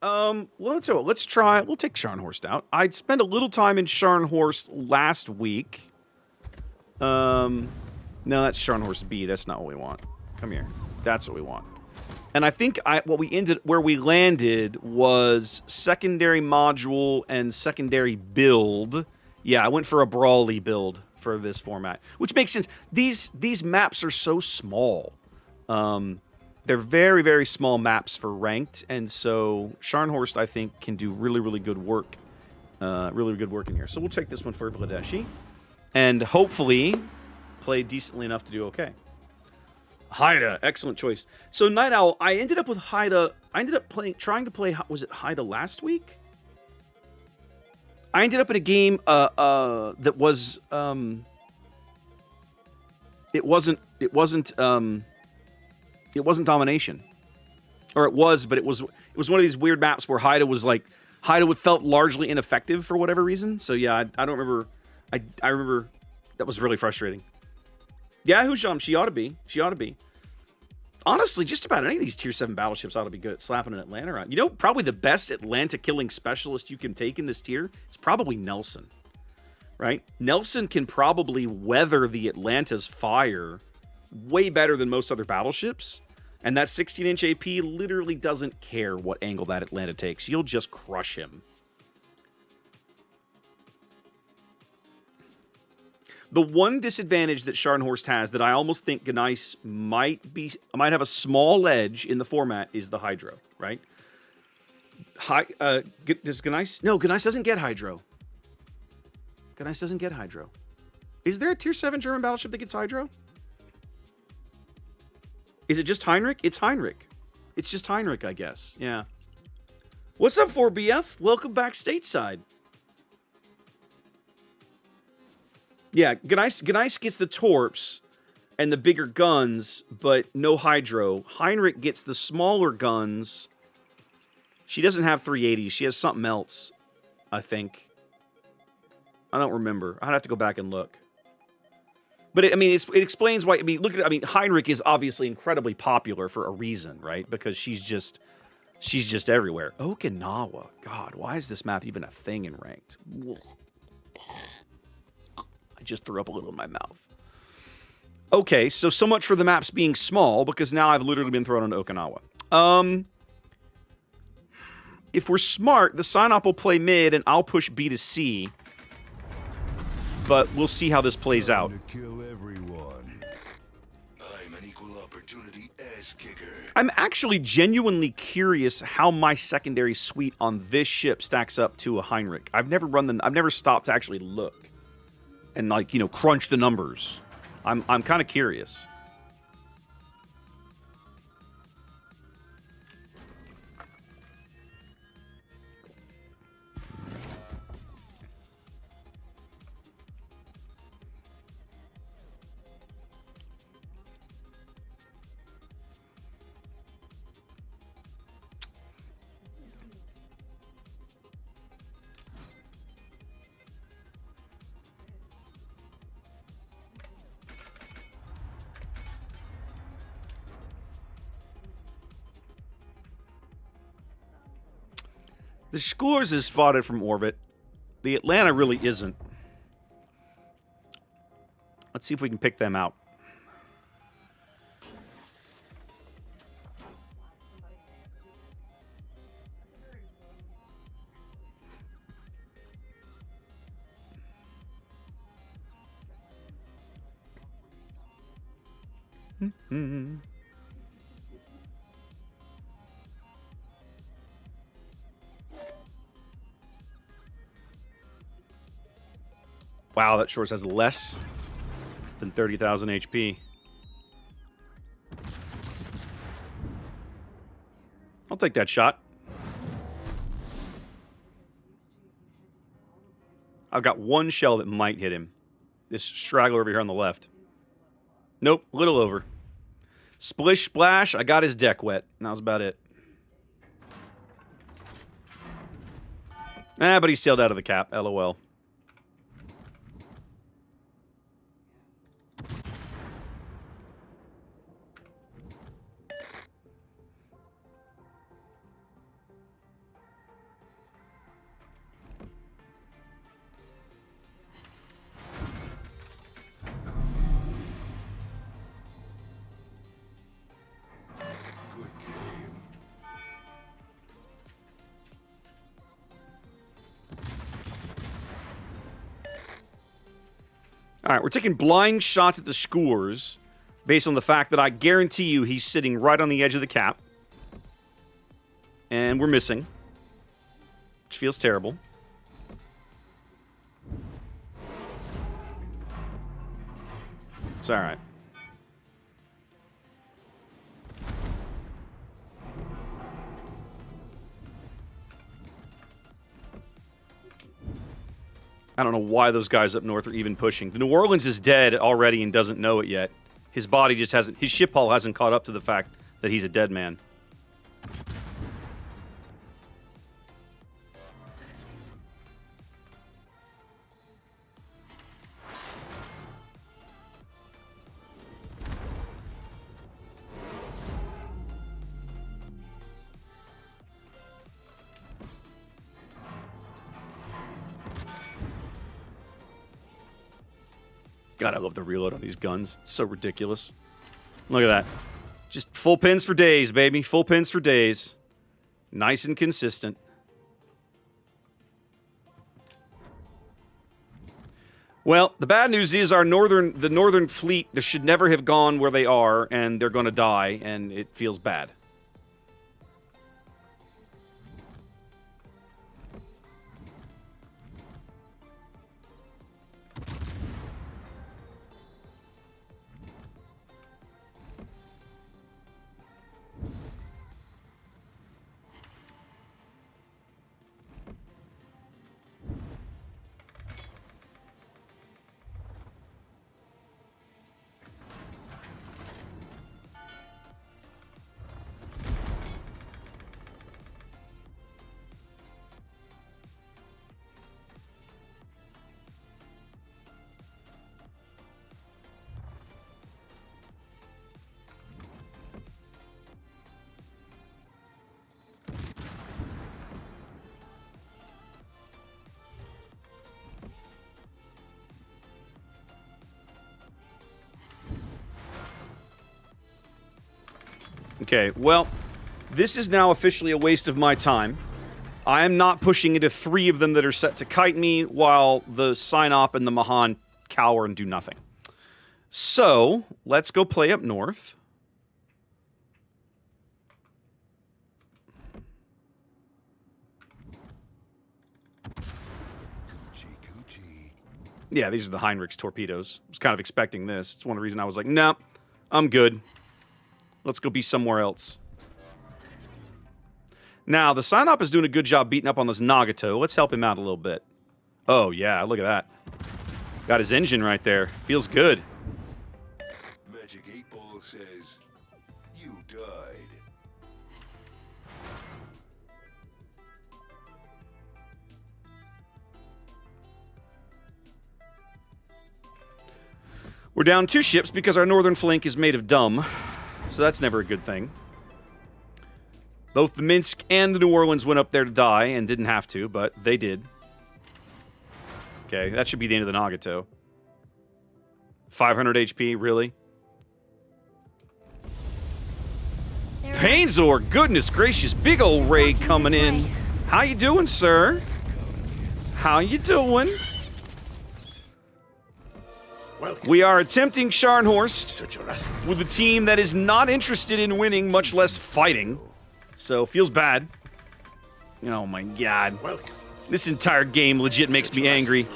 right. Let's try. We'll take Scharnhorst out. I'd spent a little time in Scharnhorst last week. No, that's Scharnhorst B. That's not what we want. Come here. That's what we want. And I think where we landed was secondary module and secondary build. Yeah, I went for a brawly build for this format, which makes sense. These maps are so small. They're very, very small maps for ranked, and so Scharnhorst, I think, can do really, really good work. Really good work in here. So we'll take this one for Vladeshi, and hopefully play decently enough to do okay. Haida, excellent choice. So Night Owl, I ended up with Haida. I ended up trying to play. Was it Haida last week? I ended up in a game that was it wasn't domination, or it was, but it was one of these weird maps where Haida felt largely ineffective for whatever reason. So yeah, I don't remember. I remember that was really frustrating. Yeah, Hujam, she ought to be. She ought to be. Honestly, just about any of these Tier 7 battleships ought to be good at slapping an Atlanta around. You know, probably the best Atlanta killing specialist you can take in this tier is probably Nelson. Right? Nelson can probably weather the Atlanta's fire way better than most other battleships. And that 16-inch AP literally doesn't care what angle that Atlanta takes. You'll just crush him. The one disadvantage that Scharnhorst has that I almost think Gneiss might have a small edge in the format is the Hydro, right? Does Gneiss? No, Gneiss doesn't get Hydro. Gneiss doesn't get Hydro. Is there a Tier 7 German battleship that gets Hydro? Is it just Heinrich? It's Heinrich. It's just Heinrich, I guess. Yeah. What's up, 4BF? Welcome back stateside. Yeah, Gneiss gets the torps and the bigger guns, but no Hydro. Heinrich gets the smaller guns. She doesn't have 380s. She has something else, I think. I don't remember. I'd have to go back and look. But it explains why. Heinrich is obviously incredibly popular for a reason, right? Because she's just everywhere. Okinawa. God, why is this map even a thing in ranked? I just threw up a little in my mouth. Okay, so much for the maps being small, because now I've literally been thrown on Okinawa. If we're smart, the sign-op will play mid, and I'll push B to C. But we'll see how this plays out. I'm actually genuinely curious how my secondary suite on this ship stacks up to a Heinrich. I've never stopped to actually look and crunch the numbers. I'm kind of curious. The Scores is spotted from orbit. The Atlanta really isn't. Let's see if we can pick them out. Wow, that Shores has less than 30,000 HP. I'll take that shot. I've got one shell that might hit him. This straggler over here on the left. Nope, a little over. Splish splash, I got his deck wet. And that was about it. But he sailed out of the cap, LOL. All right, we're taking blind shots at the scores based on the fact that I guarantee you he's sitting right on the edge of the cap. And we're missing, which feels terrible. It's all right. I don't know why those guys up north are even pushing. The New Orleans is dead already and doesn't know it yet. His body just hasn't... His ship hull hasn't caught up to the fact that he's a dead man. God, I love the reload on these guns. It's so ridiculous. Look at that. Just full pins for days, baby. Full pins for days. Nice and consistent. Well, the bad news is the northern fleet should never have gone where they are, and they're going to die, and it feels bad. Okay, well, this is now officially a waste of my time. I am not pushing into 3 of them that are set to kite me, while the Sinop and the Mahan cower and do nothing. So, let's go play up north. Yeah, these are the Heinrichs torpedoes. I was kind of expecting this. It's one of the reasons I was like, nah, I'm good. Let's go be somewhere else. Now, the Sinop is doing a good job beating up on this Nagato. Let's help him out a little bit. Oh, yeah, look at that. Got his engine right there. Feels good. Magic 8 Ball says, you died. We're down 2 ships because our northern flank is made of dumb. So that's never a good thing. Both the Minsk and the New Orleans went up there to die and didn't have to, but they did. Okay, that should be the end of the Nagato. 500 HP, really? Painzor, goodness gracious, big old raid coming in. How you doing, sir? How you doing? We are attempting Scharnhorst with a team that is not interested in winning, much less fighting. So, feels bad. Oh my god. This entire game legit makes me angry.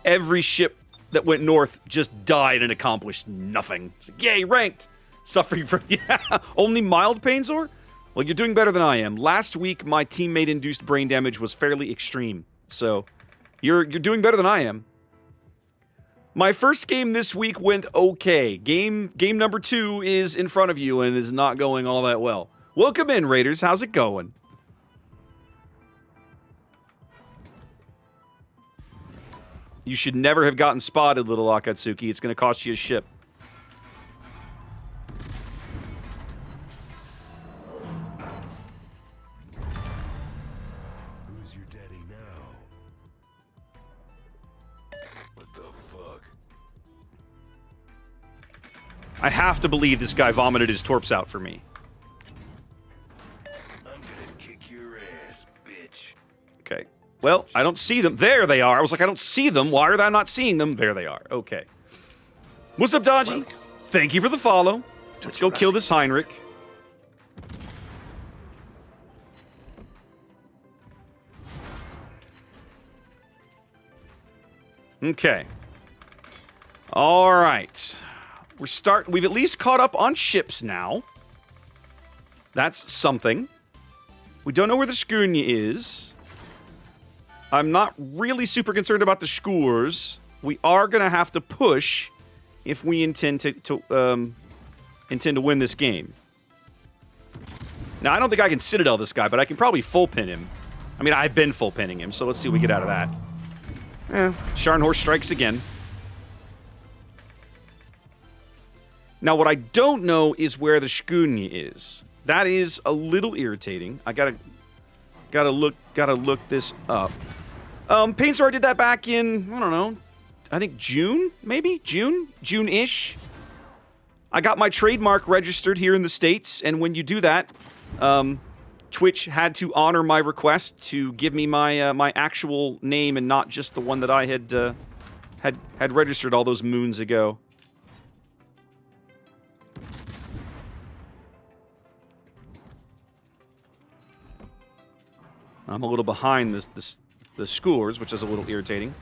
Every ship that went north just died and accomplished nothing. It's like, yay, ranked! Suffering from, yeah, only mild Painzor? Well, you're doing better than I am. Last week, my teammate-induced brain damage was fairly extreme. So, you're doing better than I am. My first game this week went okay. Game number 2 is in front of you and is not going all that well. Welcome in, Raiders. How's it going? You should never have gotten spotted, little Akatsuki. It's going to cost you a ship. Who's your daddy now? What the fuck? I have to believe this guy vomited his torps out for me. I'm gonna kick your ass, bitch. Okay. well, I don't see them. There they are. I was like, I don't see them. Why are I not seeing them? There they are. Okay. What's up, Dodgy? Thank you for the follow. Let's go kill this Heinrich. Okay. All right. We've at least caught up on ships now. That's something. We don't know where the Schoonya is. I'm not really super concerned about the Scores. We are going to have to push if we intend to win this game. Now, I don't think I can Citadel this guy, but I can probably full pin him. I mean, I've been full pinning him, so let's see what we get out of that. Scharnhorst strikes again. Now, what I don't know is where the Schoonya is. That is a little irritating. I gotta look this up. Painstar did that back in, I don't know, I think June, maybe? June-ish. I got my trademark registered here in the States, and when you do that, Twitch had to honor my request to give me my my actual name and not just the one that I had registered all those moons ago. I'm a little behind the scores, which is a little irritating.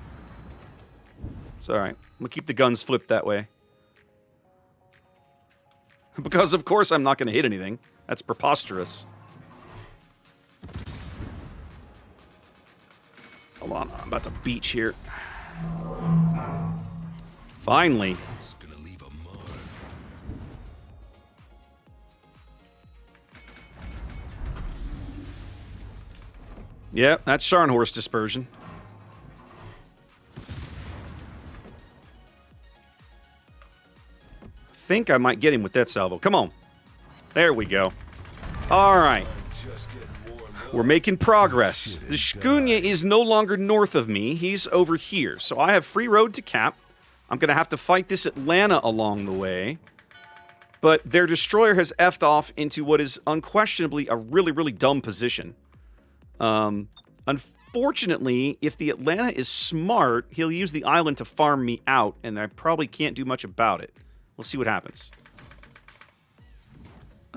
It's alright. I'm gonna keep the guns flipped that way. Because, of course, I'm not gonna hit anything. That's preposterous. Hold on, I'm about to beach here. Finally. Yep, that's Scharnhorst dispersion. I think I might get him with that salvo. Come on. There we go. All right. We're making progress. The Schoonya is no longer north of me. He's over here. So I have free road to Cap. I'm going to have to fight this Atlanta along the way. But their destroyer has effed off into what is unquestionably a really, really dumb position. Unfortunately, if the Atlanta is smart, he'll use the island to farm me out, and I probably can't do much about it. We'll see what happens.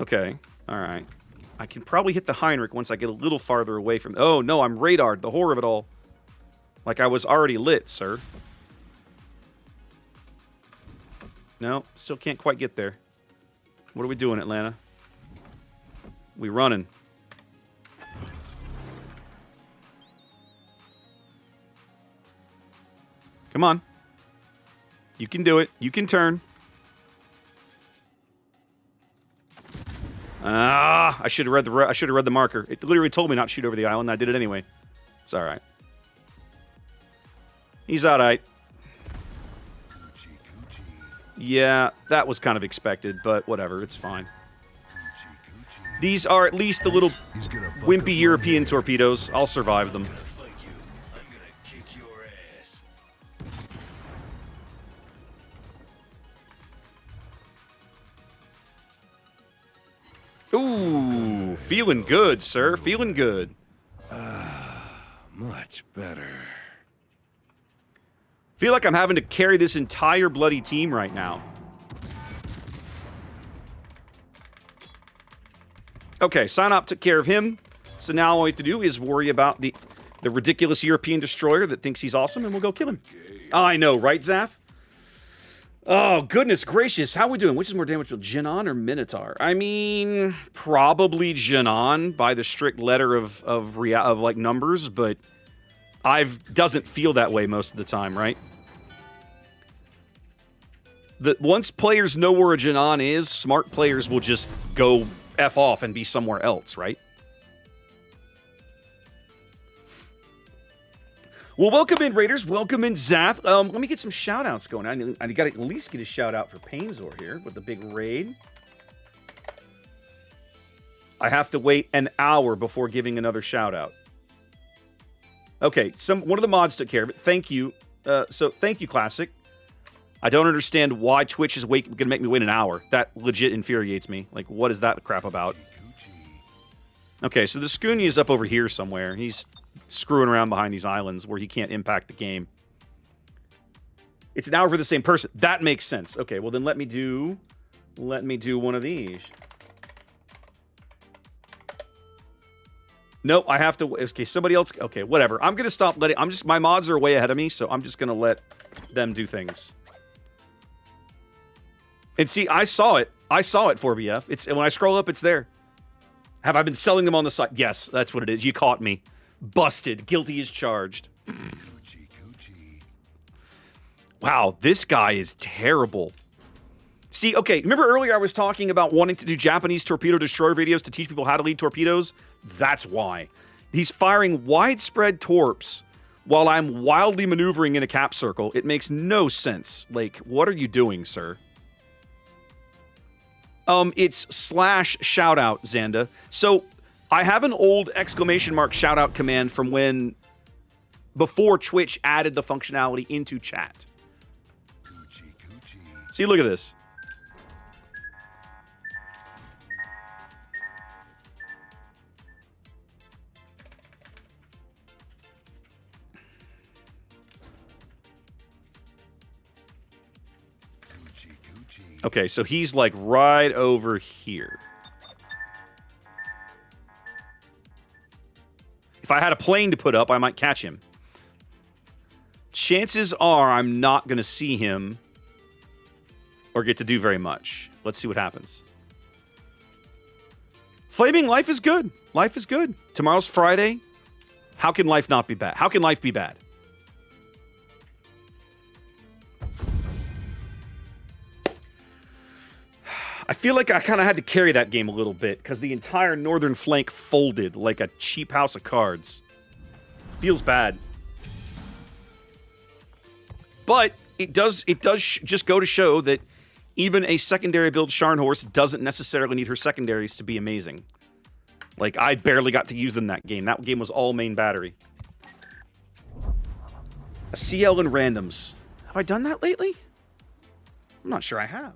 Okay, alright. I can probably hit the Heinrich once I get a little farther away from... Oh, no, I'm radared, the horror of it all. Like I was already lit, sir. No, still can't quite get there. What are we doing, Atlanta? We running. Come on. You can do it. You can turn. Ah, I should have read the marker. It literally told me not to shoot over the island. I did it anyway. It's all right. He's all right. Yeah, that was kind of expected, but whatever. It's fine. These are at least the little wimpy European torpedoes. I'll survive them. Ooh, feeling good, sir. Feeling good. Much better. Feel like I'm having to carry this entire bloody team right now. Okay, Synop took care of him. So now all we have to do is worry about the ridiculous European destroyer that thinks he's awesome, and we'll go kill him. I know, right, Zaf? Oh, goodness gracious. How are we doing? Which is more damageful, Genon or Minotaur? I mean, probably Genon by the strict letter of like numbers, but doesn't feel that way most of the time, right? Once players know where a Genon is, smart players will just go F off and be somewhere else, right? Well, welcome in, Raiders. Welcome in, Zath. Let me get some shout-outs going. I got to at least get a shout-out for Painzor here with the big raid. I have to wait an hour before giving another shout-out. Okay, one of the mods took care of it. Thank you. So, thank you, Classic. I don't understand why Twitch is going to make me wait an hour. That legit infuriates me. Like, what is that crap about? Okay, so the Schoonya is up over here somewhere. He's screwing around behind these islands where he can't impact the game. It's an hour for the same person. That makes sense. Okay, well then let me do one of these. Nope, I have to. Okay, somebody else. Okay, whatever. I'm gonna stop letting. My mods are way ahead of me, so I'm just gonna let them do things. And see, I saw it. 4BF. It's when I scroll up, it's there. Have I been selling them on the side? Yes, that's what it is. You caught me. Busted. Guilty as charged. Coochie, coochie. Wow, this guy is terrible. See, okay, remember earlier I was talking about wanting to do Japanese torpedo destroyer videos to teach people how to lead torpedoes? That's why. He's firing widespread torps while I'm wildly maneuvering in a cap circle. It makes no sense. Like, what are you doing, sir? It's /shoutout, Xanda. So, I have an old ! Shoutout command from before Twitch added the functionality into chat. Coochie, coochie. See, look at this. Coochie, coochie. Okay, so he's like right over here. If I had a plane to put up, I might catch him. Chances are I'm not going to see him or get to do very much. Let's see what happens. Flaming, life is good. Life is good. Tomorrow's Friday. How can life not be bad? How can life be bad? I feel like I kind of had to carry that game a little bit because the entire northern flank folded like a cheap house of cards. Feels bad. But it does just go to show that even a secondary build Scharnhorst doesn't necessarily need her secondaries to be amazing. Like, I barely got to use them that game. That game was all main battery. A CL in randoms. Have I done that lately? I'm not sure I have.